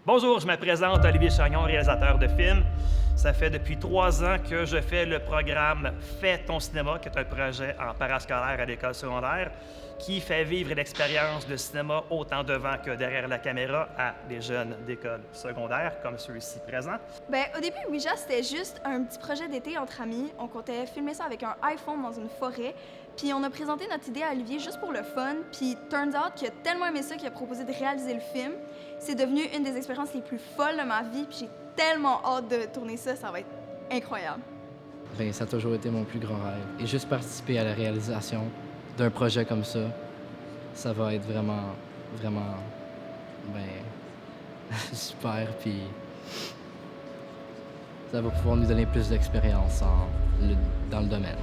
Bonjour, je me présente Olivier Chagnon, réalisateur de films. Ça fait depuis 3 ans que je fais le programme Fais ton cinéma, qui est un projet en parascolaire à l'école secondaire qui fait vivre l'expérience de cinéma autant devant que derrière la caméra à des jeunes d'école secondaire, comme ceux ici présents. Au début, Ouija, c'était juste un petit projet d'été entre amis. On comptait filmer ça avec un iPhone dans une forêt. Puis on a présenté notre idée à Olivier juste pour le fun. Puis turns out qu'il a tellement aimé ça qu'il a proposé de réaliser le film. C'est devenu une des expériences les plus folles de ma vie. Puis j'ai tellement hâte de tourner ça, ça va être incroyable. Bien, ça a toujours été mon plus grand rêve. Et juste participer à la réalisation d'un projet comme ça va être vraiment, super. Puis ça va pouvoir nous donner plus d'expérience dans le domaine.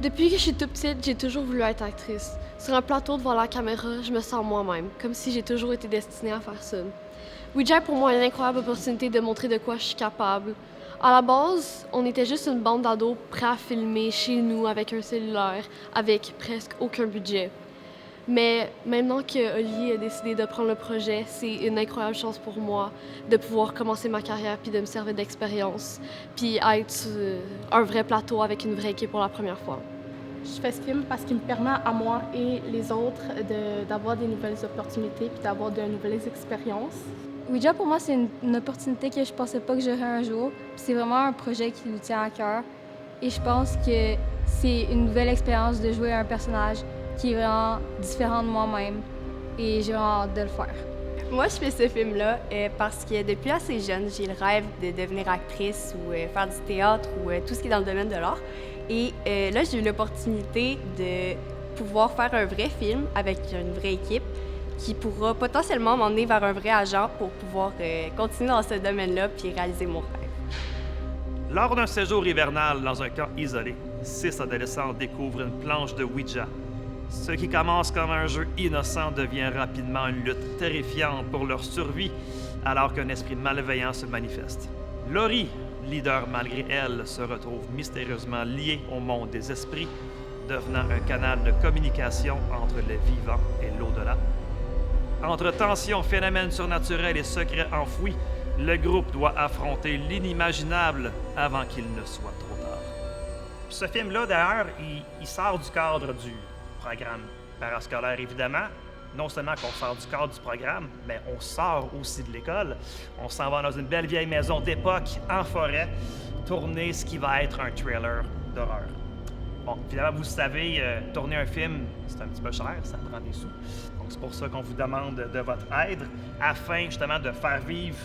Depuis que je suis toute petite, j'ai toujours voulu être actrice. Sur un plateau devant la caméra, je me sens moi-même, comme si j'ai toujours été destinée à faire ça. Ouija est pour moi une incroyable opportunité de montrer de quoi je suis capable. À la base, on était juste une bande d'ados prêts à filmer chez nous avec un cellulaire, avec presque aucun budget. Mais maintenant que Oli a décidé de prendre le projet, c'est une incroyable chance pour moi de pouvoir commencer ma carrière puis de me servir d'expérience, puis être sur un vrai plateau avec une vraie équipe pour la première fois. Je fais ce film parce qu'il me permet à moi et les autres d'avoir des nouvelles opportunités puis d'avoir de nouvelles expériences. Ouija, pour moi, c'est une opportunité que je pensais pas que j'aurais un jour. C'est vraiment un projet qui nous tient à cœur. Et je pense que c'est une nouvelle expérience de jouer un personnage qui est vraiment différent de moi-même. Et j'ai vraiment hâte de le faire. Moi, je fais ce film-là parce que depuis assez jeune, j'ai le rêve de devenir actrice ou faire du théâtre ou tout ce qui est dans le domaine de l'art. Et là, j'ai eu l'opportunité de pouvoir faire un vrai film avec une vraie équipe qui pourra potentiellement m'emmener vers un vrai agent pour pouvoir continuer dans ce domaine-là puis réaliser mon rêve. Lors d'un séjour hivernal dans un camp isolé, 6 adolescents découvrent une planche de Ouija. Ce qui commence comme un jeu innocent devient rapidement une lutte terrifiante pour leur survie, alors qu'un esprit malveillant se manifeste. Laurie, leader malgré elle, se retrouve mystérieusement liée au monde des esprits, devenant un canal de communication entre le vivant et l'au-delà. Entre tensions, phénomènes surnaturels et secrets enfouis, le groupe doit affronter l'inimaginable avant qu'il ne soit trop tard. Ce film-là, d'ailleurs, il sort du cadre du programme parascolaire, évidemment. Non seulement qu'on sort du cadre du programme, mais on sort aussi de l'école. On s'en va dans une belle vieille maison d'époque, en forêt, tourner ce qui va être un trailer d'horreur. Bon, évidemment, vous savez, tourner un film, c'est un petit peu cher, ça prend des sous. Donc, c'est pour ça qu'on vous demande de votre aide, afin justement de faire vivre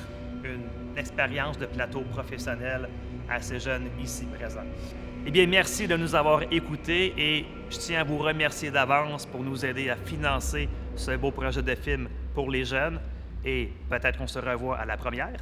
une expérience de plateau professionnel à ces jeunes ici présents. Eh bien, merci de nous avoir écoutés et je tiens à vous remercier d'avance pour nous aider à financer ce beau projet de film pour les jeunes et peut-être qu'on se revoit à la première.